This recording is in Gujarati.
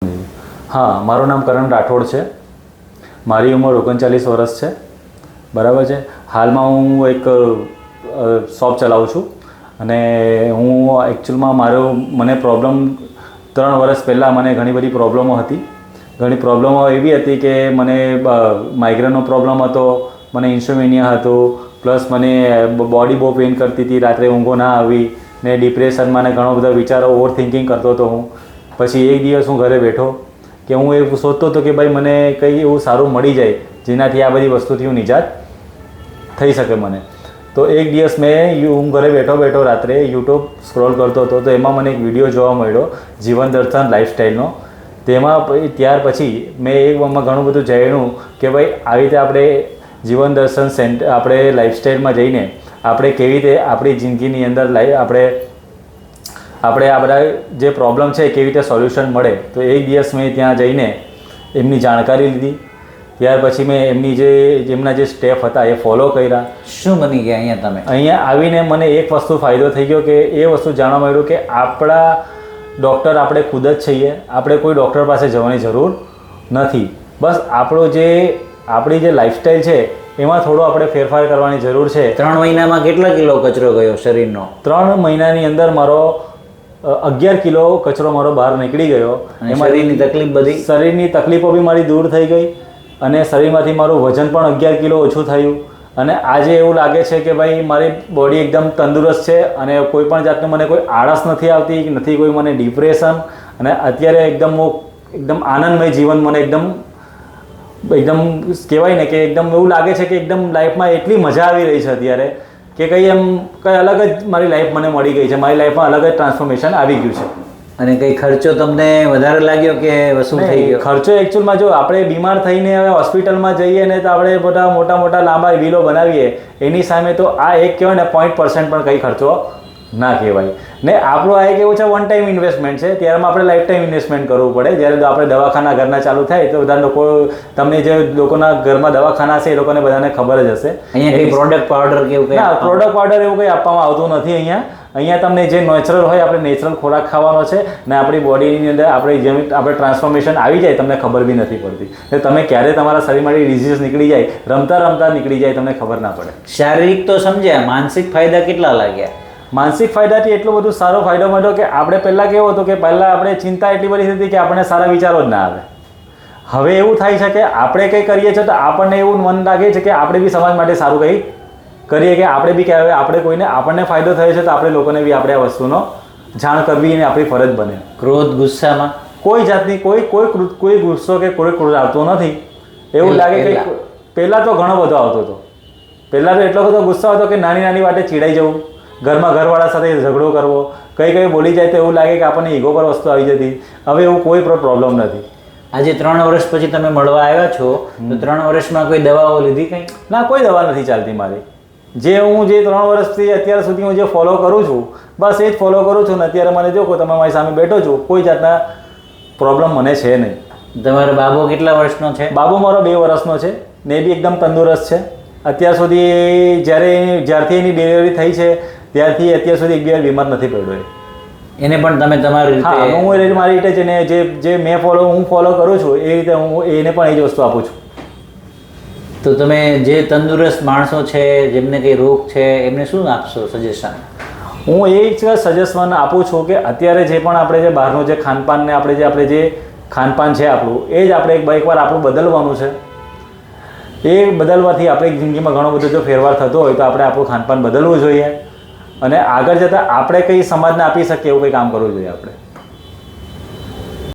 હા, મારું નામ કરણ રાઠોડ છે. મારી ઉંમર 39 વર્ષ છે. બરાબર છે. હાલમાં હું એક શોપ ચલાવું છું અને હું એકચ્યુઅલમાં મને પ્રોબ્લેમ 3 વર્ષ પહેલાં મને ઘણી બધી પ્રોબ્લેમો હતી. ઘણી પ્રોબ્લેમો એવી હતી કે મને માઇગ્રેનનો પ્રોબ્લેમ હતો, મને ઇન્સોમેનિયા હતું, પ્લસ મને બોડી બહુ પેઇન કરતી હતી, રાત્રે ઊંઘો ના આવી ને ડિપ્રેશનમાં ને ઘણો બધા વિચારો ઓવર થિંકિંગ કરતો હતો હું. પછી એક દિવસ હું ઘરે બેઠો કે હું એવું સોચતો હતો કે ભાઈ મને કંઈ એવું સારું મળી જાય જેનાથી આ બધી વસ્તુથી હું નિજાત થઈ શકે મને. તો એક દિવસ હું ઘરે બેઠો રાત્રે યુટ્યુબ સ્ક્રોલ કરતો હતો તો એમાં મને એક વિડીયો જોવા મળ્યો જીવન દર્શન લાઈફસ્ટાઈલનો. તેમાં ત્યાર પછી મેં એકમાં ઘણું બધું જાણ્યું કે ભાઈ આવી રીતે આપણે જીવન દર્શન આપણે લાઈફસ્ટાઈલમાં જઈને આપણે કેવી રીતે આપણી જિંદગીની અંદર આપણે આ બધા જે પ્રોબ્લેમ છે કેવી રીતે સોલ્યુશન મળે. તો એક દિવસ મેં ત્યાં જઈને એમની જાણકારી લીધી. ત્યાર પછી મેં એમના જે સ્ટેપ હતા એ ફોલો કર્યા. શું બની ગયા અહીંયા તમે? અહીંયા આવીને મને એક વસ્તુ ફાયદો થઈ ગયો કે એ વસ્તુ જાણવા મળ્યું કે આપણા ડૉક્ટર આપણે ખુદ જ છીએ. આપણે કોઈ ડૉક્ટર પાસે જવાની જરૂર નથી. બસ આપણી જે લાઈફસ્ટાઈલ છે એમાં થોડો આપણે ફેરફાર કરવાની જરૂર છે. 3 મહિનામાં કેટલા કિલો કચરો ગયો શરીરનો? 3 મહિનાની અંદર મારો 11 કિલો કચરો મારો બહાર નીકળી ગયો. એમાં શરીરની તકલીફો બી મારી દૂર થઈ ગઈ અને શરીરમાંથી મારું વજન પણ 11 કિલો ઓછું થયું. અને આજે એવું લાગે છે કે ભાઈ મારી બોડી એકદમ તંદુરસ્ત છે અને કોઈ પણ જાતનું મને કોઈ આળસ નથી આવતી, નથી કોઈ મને ડિપ્રેશન. અને અત્યારે એકદમ આનંદમય જીવન મને એકદમ કહેવાય ને કે એકદમ એવું લાગે છે કે એકદમ લાઈફમાં એટલી મજા આવી રહી છે અત્યારે કે કંઈ અલગ જ મારી લાઈફ મને મળી ગઈ છે. મારી લાઈફમાં અલગ જ ટ્રાન્સફોર્મેશન આવી ગયું છે. અને કંઈ ખર્ચો તમને વધારે લાગ્યો કે વસૂલ થઈ ગયો? ખર્ચો એકચ્યુઅલમાં જો આપણે બીમાર થઈને હવે હોસ્પિટલમાં જઈએ ને તો આપણે બધા મોટા લાંબા બિલો બનાવીએ એની સામે તો આ એક કહેવાય ને 0.% પણ કંઈ ખર્ચો ના કહેવાય. ને આપણું આ એક એવું છે વન ટાઈમ ઇન્વેસ્ટમેન્ટ છે. ત્યારમાં આપણે લાઈફ ટાઈમ ઇન્વેસ્ટમેન્ટ કરવું પડે. જ્યારે આપણે દવાખાના ઘરના ચાલુ થાય તો બધા લોકો તમને જે લોકોના ઘરમાં દવાખાના છે એ લોકોને બધાને ખબર જ હશે. અહીંયા કંઈ પ્રોડક્ટ પાવડર કે એવું કંઈ? ના, પ્રોડક્ટ પાવડર એવું કંઈ આપવામાં આવતું નથી અહીંયા તમને જે નેચરલ હોય આપણે નેચરલ ખોરાક ખાવાનો છે ને આપણી બોડીની અંદર આપણે ટ્રાન્સફોર્મેશન આવી જાય તમને ખબર બી નથી પડતી. એટલે તમે ક્યારે તમારા શરીરમાંથી ડિઝીઝ નીકળી જાય રમતા નીકળી જાય તમને ખબર ના પડે. શારીરિક તો સમજ્યા, માનસિક ફાયદા કેટલા લાગ્યા? માનસિક ફાયદાથી એટલો બધો સારો ફાયદો મળ્યો કે આપણે પહેલાં કેવું હતું કે પહેલાં આપણે ચિંતા એટલી બધી હતી કે આપણને સારા વિચારો જ ના આવે. હવે એવું થાય છે કે આપણે કંઈ કરીએ છીએ તો આપણને એવું મન લાગે છે કે આપણે બી સમાજ માટે સારું કંઈ કરીએ કે આપણે બી કહેવાય આપણને ફાયદો થયો છે તો આપણે લોકોને બી આપણે આ વસ્તુનો જાણ કરવી અને આપણી ફરજ બને. ક્રોધ ગુસ્સામાં કોઈ જાતની કોઈ ગુસ્સો કે કોઈ ક્રોધ આવતો નથી. એવું લાગે કે પહેલાં તો ઘણો બધો આવતો હતો. પહેલાં તો એટલો બધો ગુસ્સો હતો કે નાની વાતે ચીડાઈ જવું, ઘરમાં ઘરવાળા સાથે ઝઘડો કરવો, કંઈ બોલી જાય તો એવું લાગે કે આપણને ઈગો પર વસ્તુ આવી જતી. હવે એવું કોઈ પ્રોબ્લેમ નથી. આજે 3 વર્ષ પછી તમે મળવા આવ્યા છો તો 3 વર્ષમાં કોઈ દવાઓ લીધી કંઈ? ના, કોઈ દવા નથી ચાલતી મારી. હું 3 વર્ષથી અત્યાર સુધી હું જે ફોલો કરું છું બસ એ જ ફોલો કરું છું ને અત્યારે મને જો તમે મારી સામે બેઠો છું કોઈ જાતના પ્રોબ્લેમ મને છે નહીં. તમારો બાબો કેટલા વર્ષનો છે? બાબો મારો 2 વર્ષનો છે ને એ બી એકદમ તંદુરસ્ત છે. અત્યાર સુધી જ્યારથી એની ડિલિવરી થઈ છે ત્યારથી અત્યાર સુધી એક બી વાર બીમાર નથી પડ્યો. એને પણ તમે તમારી રીતે? હા, હું મારી રીતે જે હું ફોલો કરું છું એ રીતે હું એને પણ એ જ વસ્તુ આપું છું. તો તમે જે તંદુરસ્ત માણસો છે જેમને કંઈ રોગ છે એમને શું આપશો સજેશન? હું એ જ સજેશન આપું છું કે અત્યારે જે પણ આપણે જે બહારનું જે ખાનપાન ને આપણે જે ખાનપાન છે આપણું એ જ આપણે એકવાર આપણું બદલવાનું છે. એ બદલવાથી આપણી જિંદગીમાં ઘણો બધો જો ફેરફાર થતો હોય તો આપણે આપણું ખાનપાન બદલવું જોઈએ અને આગળ જતાં આપણે કંઈ સમાજને આપી શકીએ એવું કંઈ કામ કરવું જોઈએ આપણે.